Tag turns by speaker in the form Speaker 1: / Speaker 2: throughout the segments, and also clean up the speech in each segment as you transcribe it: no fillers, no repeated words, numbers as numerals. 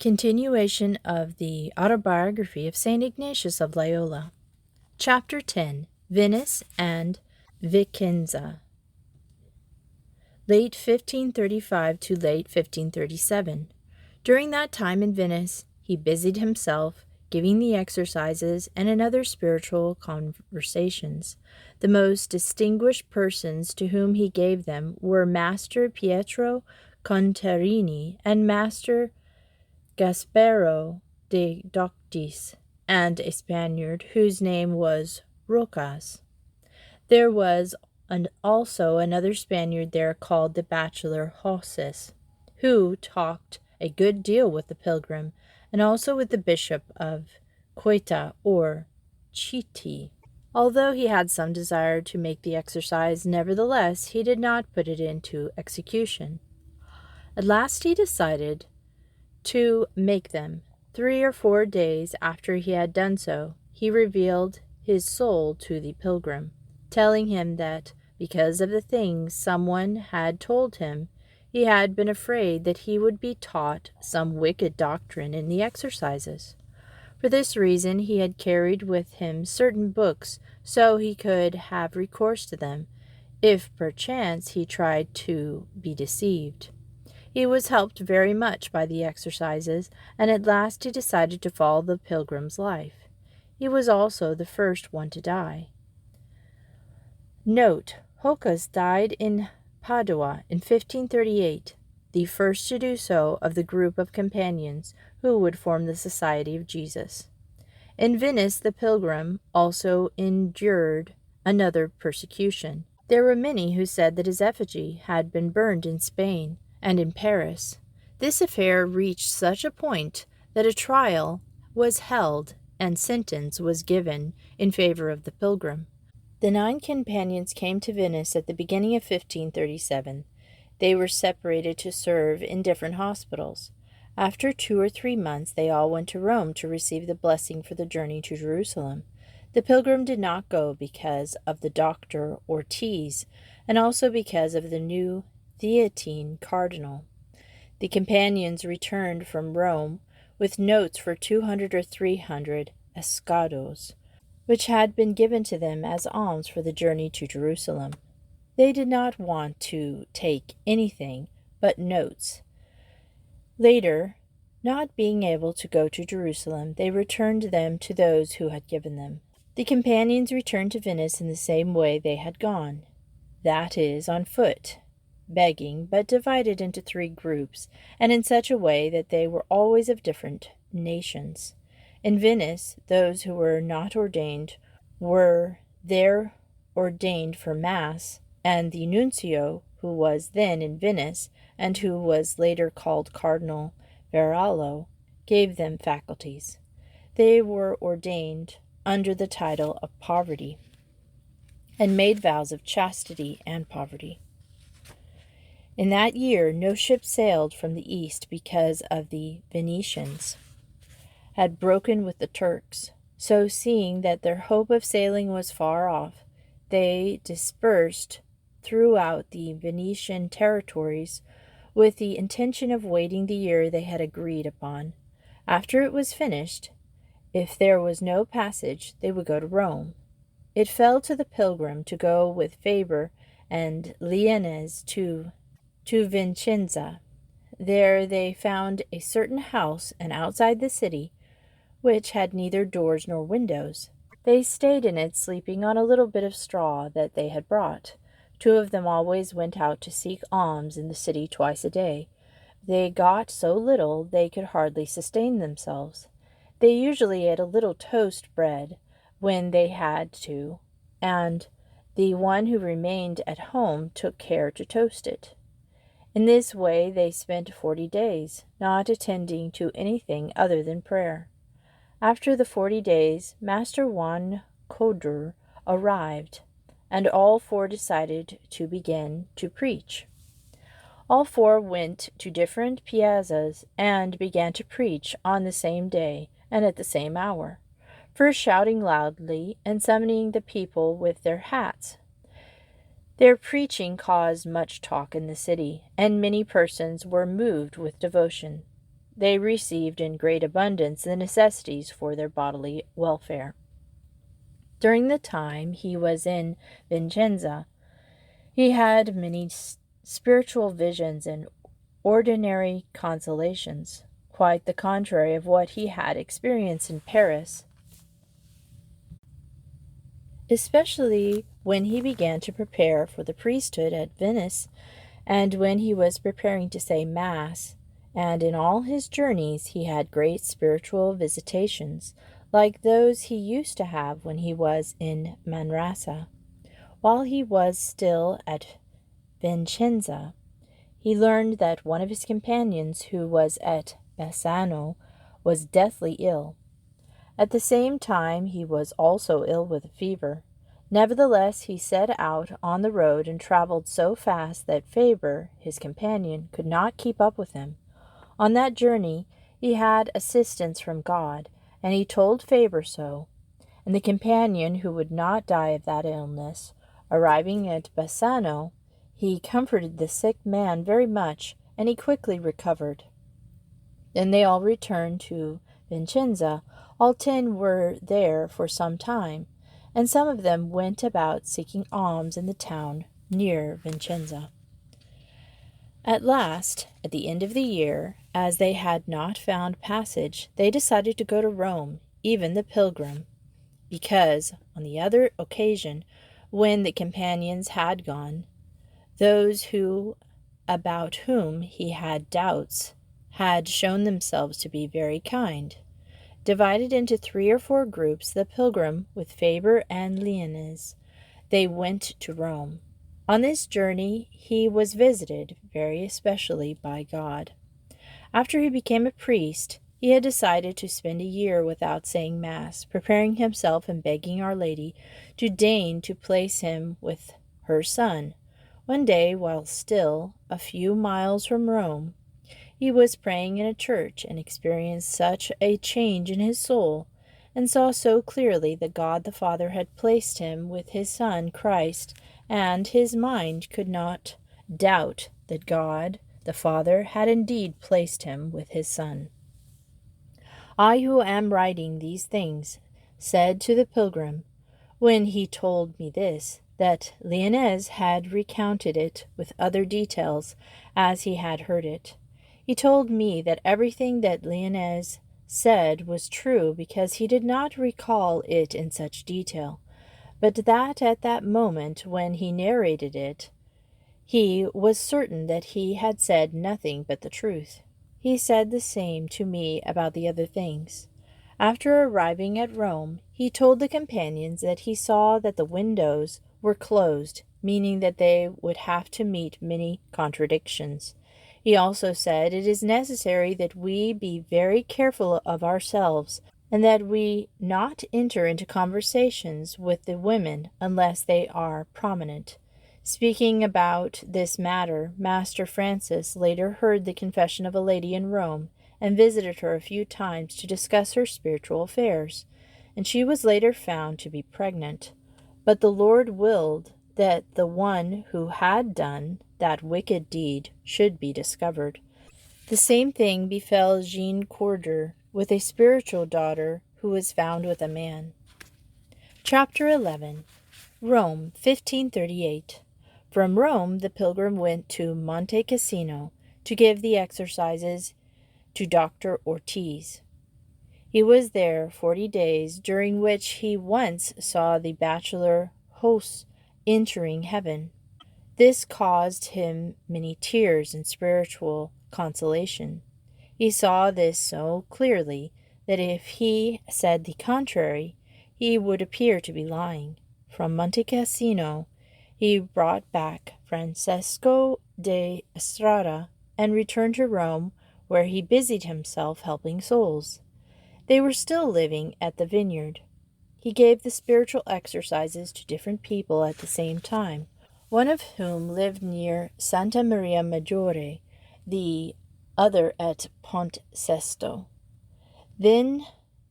Speaker 1: Continuation of the Autobiography of St. Ignatius of Loyola. Chapter 10. Venice and Vicenza. Late 1535 to late 1537. During that time in Venice, he busied himself giving the exercises and other spiritual conversations. The most distinguished persons to whom he gave them were Master Pietro Contarini and Master Gasparo de Doctis, and a Spaniard whose name was Rocas. There was also another Spaniard there called the bachelor Hosses, who talked a good deal with the pilgrim, and also with the bishop of Ceuta or Chiti. Although he had some desire to make the exercise, nevertheless he did not put it into execution. At last he decided to make them. 3 or 4 days after he had done so, he revealed his soul to the pilgrim, telling him that, because of the things someone had told him, he had been afraid that he would be taught some wicked doctrine in the exercises. For this reason he had carried with him certain books, so he could have recourse to them, if perchance he tried to be deceived. He was helped very much by the exercises, and at last he decided to follow the pilgrim's life. He was also the first one to die. Note: Hocus died in Padua in 1538, the first to do so of the group of companions who would form the Society of Jesus. In Venice the pilgrim also endured another persecution. There were many who said that his effigy had been burned in Spain and in Paris. This affair reached such a point that a trial was held and sentence was given in favor of the pilgrim. The 9 companions came to Venice at the beginning of 1537. They were separated to serve in different hospitals. After 2 or 3 months, they all went to Rome to receive the blessing for the journey to Jerusalem. The pilgrim did not go because of the doctor Ortiz, and also because of the new Theatine cardinal. The companions returned from Rome with notes for 200 or 300 escudos, which had been given to them as alms for the journey to Jerusalem. They did not want to take anything but notes. Later, not being able to go to Jerusalem, they returned them to those who had given them. The companions returned to Venice in the same way they had gone, that is, on foot, begging, but divided into 3 groups, and in such a way that they were always of different nations. In Venice, those who were not ordained were there ordained for Mass, and the nuncio, who was then in Venice, and who was later called Cardinal Verallo, gave them faculties. They were ordained under the title of poverty, and made vows of chastity and poverty. In that year no ship sailed from the east because of the Venetians had broken with the Turks. So, seeing that their hope of sailing was far off, they dispersed throughout the Venetian territories with the intention of waiting the year they had agreed upon. After it was finished, if there was no passage, they would go to Rome. It fell to the pilgrim to go with Faber and Lienez to Vicenza. There they found a certain house, and outside the city, which had neither doors nor windows. They stayed in it, sleeping on a little bit of straw that they had brought. 2 of them always went out to seek alms in the city twice a day. They got so little they could hardly sustain themselves. They usually ate a little toast bread when they had to, and the one who remained at home took care to toast it. In this way they spent 40 days, not attending to anything other than prayer. After the 40 days, Master Juan Codur arrived, and all 4 decided to begin to preach. All 4 went to different piazzas and began to preach on the same day and at the same hour, first shouting loudly and summoning the people with their hats. Their preaching caused much talk in the city, and many persons were moved with devotion. they received in great abundance the necessities for their bodily welfare. During the time he was in Vicenza, he had many spiritual visions and ordinary consolations, quite the contrary of what he had experienced in Paris, especially when he began to prepare for the priesthood at Venice, and when he was preparing to say Mass, and in all his journeys he had great spiritual visitations, like those he used to have when he was in Manresa. While he was still at Vicenza, he learned that one of his companions, who was at Bassano, was deathly ill. At the same time he was also ill with a fever. Nevertheless, he set out on the road and traveled so fast that Faber, his companion, could not keep up with him. On that journey he had assistance from God, and he told Faber so. And the companion, who would not die of that illness, arriving at Bassano, he comforted the sick man very much, and he quickly recovered. Then they all returned to Vicenza. All 10 were there for some time, and some of them went about seeking alms in the town near Vicenza. At last, at the end of the year, as they had not found passage, they decided to go to Rome, even the pilgrim, because, on the other occasion, when the companions had gone, those about whom he had doubts had shown themselves to be very kind. Divided into 3 or 4 groups, the pilgrim, with Faber and Lyonnaise, they went to Rome. On this journey he was visited very especially by God. After he became a priest, he had decided to spend a year without saying Mass, preparing himself and begging Our Lady to deign to place him with her Son. One day, while still a few miles from Rome, he was praying in a church and experienced such a change in his soul, and saw so clearly that God the Father had placed him with his Son Christ, and his mind could not doubt that God the Father had indeed placed him with his Son. I, who am writing these things, said to the pilgrim, when he told me this, that Lyonnaise had recounted it with other details as he had heard it. He told me that everything that Lyonnaise said was true because he did not recall it in such detail, but that at that moment when he narrated it, he was certain that he had said nothing but the truth. He said the same to me about the other things. After arriving at Rome, he told the companions that he saw that the windows were closed, meaning that they would have to meet many contradictions. He also said it is necessary that we be very careful of ourselves, and that we not enter into conversations with the women unless they are prominent. Speaking about this matter, Master Francis later heard the confession of a lady in Rome, and visited her a few times to discuss her spiritual affairs, and she was later found to be pregnant. But the Lord willed that the one who had done that wicked deed should be discovered. The same thing befell Jean Corder with a spiritual daughter who was found with a man. Chapter 11. Rome, 1538. From Rome the pilgrim went to Monte Cassino to give the exercises to Dr. Ortiz. He was there 40 days, during which he once saw the bachelor hosts entering heaven. This caused him many tears and spiritual consolation. He saw this so clearly that if he said the contrary, he would appear to be lying. From Monte Cassino he brought back Francesco de Estrada and returned to Rome, where he busied himself helping souls. They were still living at the vineyard. He gave the spiritual exercises to different people at the same time, one of whom lived near Santa Maria Maggiore, the other at Ponte Sesto. Then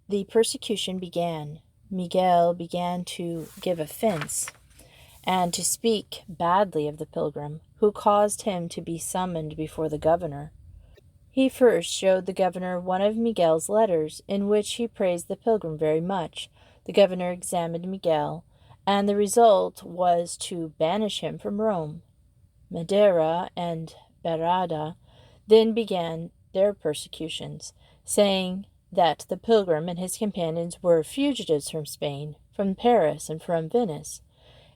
Speaker 1: the persecution began. Miguel began to give offense and to speak badly of the pilgrim, who caused him to be summoned before the governor. He first showed the governor one of Miguel's letters, in which he praised the pilgrim very much. The governor examined Miguel, and the result was to banish him from Rome. Madeira and Berada then began their persecutions, saying that the pilgrim and his companions were fugitives from Spain, from Paris, and from Venice.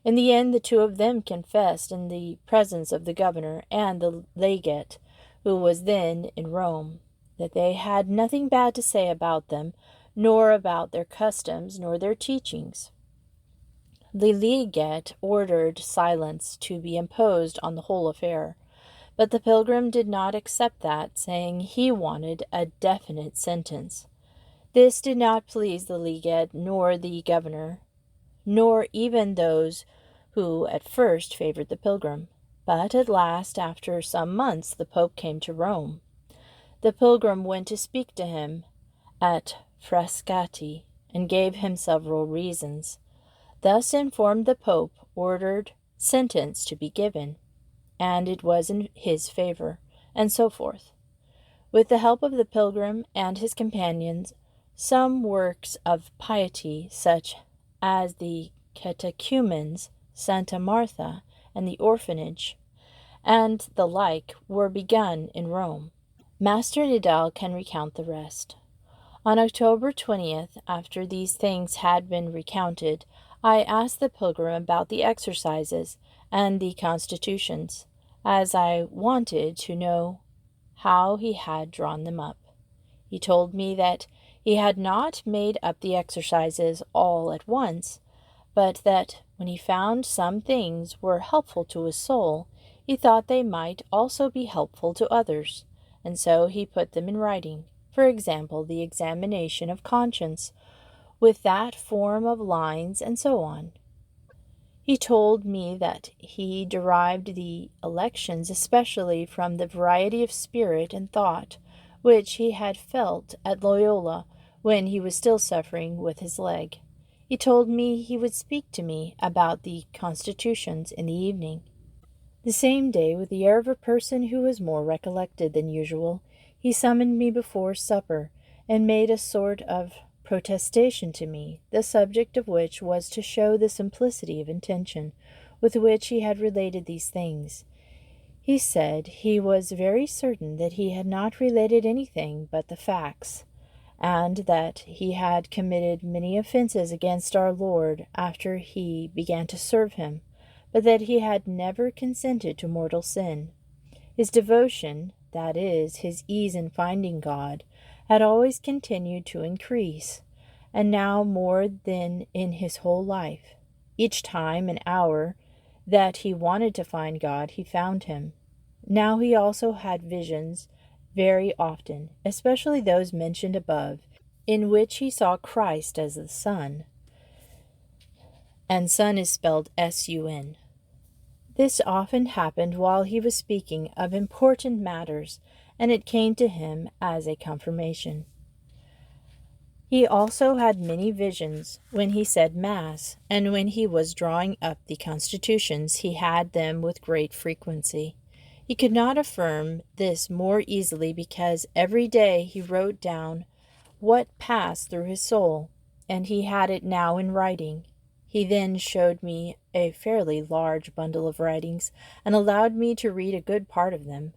Speaker 1: In the end, the two of them confessed in the presence of the governor and the legate, who was then in Rome, that they had nothing bad to say about them, nor about their customs, nor their teachings. The legate ordered silence to be imposed on the whole affair, but the pilgrim did not accept that, saying he wanted a definite sentence. This did not please the legate, nor the governor, nor even those who at first favored the pilgrim. But at last, after some months, the Pope came to Rome. The pilgrim went to speak to him at Frascati, and gave him several reasons. Thus informed, the Pope ordered sentence to be given, and it was in his favor, and so forth. With the help of the pilgrim and his companions, some works of piety, such as the catechumens, Santa Martha, and the orphanage, and the like, were begun in Rome. Master Nidal can recount the rest. On October 20th, after these things had been recounted, I asked the pilgrim about the exercises and the constitutions, as I wanted to know how he had drawn them up. He told me that he had not made up the exercises all at once, but that when he found some things were helpful to his soul, he thought they might also be helpful to others, and so he put them in writing. For example, the examination of conscience, with that form of lines, and so on. He told me that he derived the elections especially from the variety of spirit and thought which he had felt at Loyola when he was still suffering with his leg. He told me he would speak to me about the constitutions in the evening. The same day, with the air of a person who was more recollected than usual, he summoned me before supper, and made a sort of protestation to me, the subject of which was to show the simplicity of intention with which he had related these things. He said he was very certain that he had not related anything but the facts, and that he had committed many offenses against our Lord after he began to serve him, but that he had never consented to mortal sin. His devotion, that is, his ease in finding God, had always continued to increase, and now more than in his whole life. Each time and hour that he wanted to find God, he found him. Now he also had visions very often, especially those mentioned above, in which he saw Christ as the Son, and Son is spelled S-U-N. This often happened while he was speaking of important matters, and it came to him as a confirmation. He also had many visions when he said Mass, and when he was drawing up the constitutions he had them with great frequency. He could not affirm this more easily because every day he wrote down what passed through his soul, and he had it now in writing. He then showed me a fairly large bundle of writings, and allowed me to read a good part of them.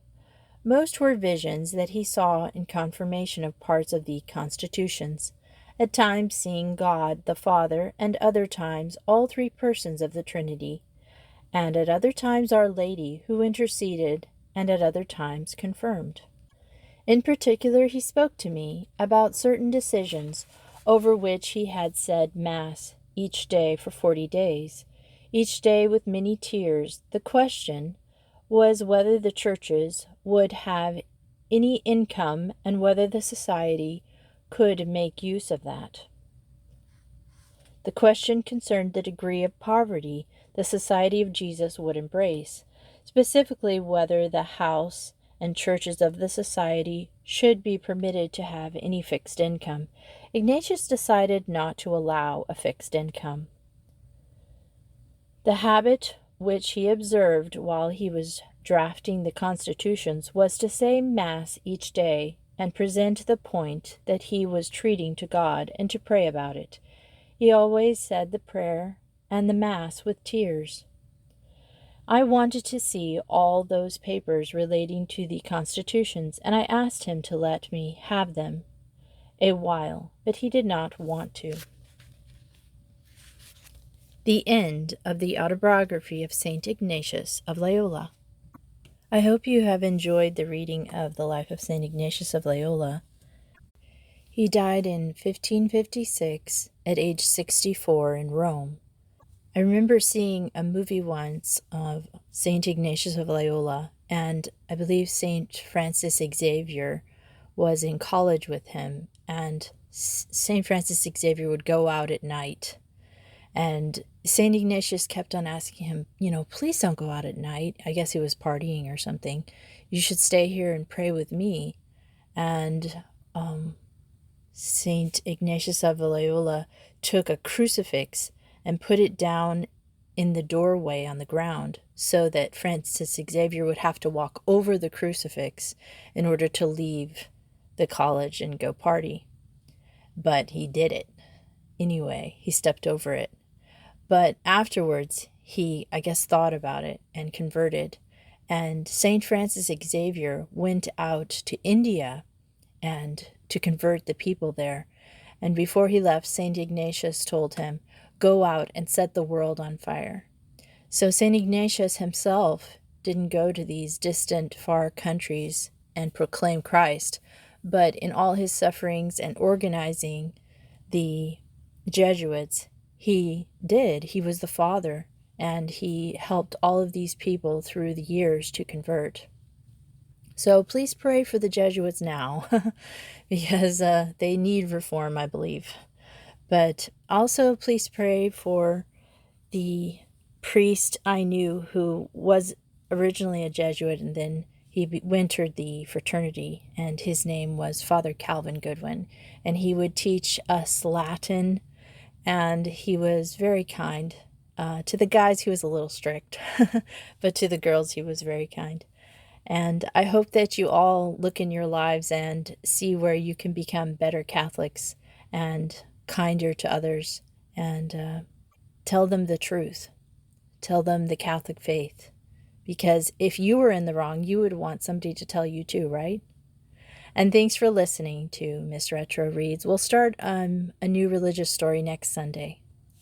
Speaker 1: Most were visions that he saw in confirmation of parts of the constitutions, at times seeing God the Father, and other times all three persons of the Trinity, and at other times Our Lady, who interceded, and at other times confirmed. In particular, he spoke to me about certain decisions over which he had said Mass each day for 40 days, each day with many tears. The question was whether the churches would have any income and whether the society could make use of that. The question concerned the degree of poverty the Society of Jesus would embrace, specifically whether the house and churches of the society should be permitted to have any fixed income. Ignatius decided not to allow a fixed income. The habit which he observed while he was drafting the constitutions was to say Mass each day and present the point that he was treating to God and to pray about it. He always said the prayer and the Mass with tears. I wanted to see all those papers relating to the constitutions, and I asked him to let me have them a while, but he did not want to. The end of the autobiography of St. Ignatius of Loyola. I hope you have enjoyed the reading of the life of St. Ignatius of Loyola. He died in 1556 at age 64 in Rome. I remember seeing a movie once of St. Ignatius of Loyola, and I believe St. Francis Xavier was in college with him, and St. Francis Xavier would go out at night. And St. Ignatius kept on asking him, please don't go out at night. I guess he was partying or something. You should stay here and pray with me. And St. Ignatius of Loyola took a crucifix and put it down in the doorway on the ground so that Francis Xavier would have to walk over the crucifix in order to leave the college and go party. But he did it. Anyway, he stepped over it. But afterwards, he, I guess, thought about it and converted. And St. Francis Xavier went out to India and to convert the people there. And before he left, St. Ignatius told him, go out and set the world on fire. So St. Ignatius himself didn't go to these distant, far countries and proclaim Christ, but in all his sufferings and organizing the Jesuits, he did. He was the father, and he helped all of these people through the years to convert. So please pray for the Jesuits now, because they need reform, I believe. But also please pray for the priest I knew who was originally a Jesuit, and then he entered the fraternity, and his name was Father Calvin Goodwin, and he would teach us Latin, and he was very kind. To the guys, he was a little strict, but to the girls, he was very kind. And I hope that you all look in your lives and see where you can become better Catholics and kinder to others, and tell them the truth. Tell them the Catholic faith. Because if you were in the wrong, you would want somebody to tell you too, right? And thanks for listening to Miss Retro Reads. We'll start a new religious story next Sunday.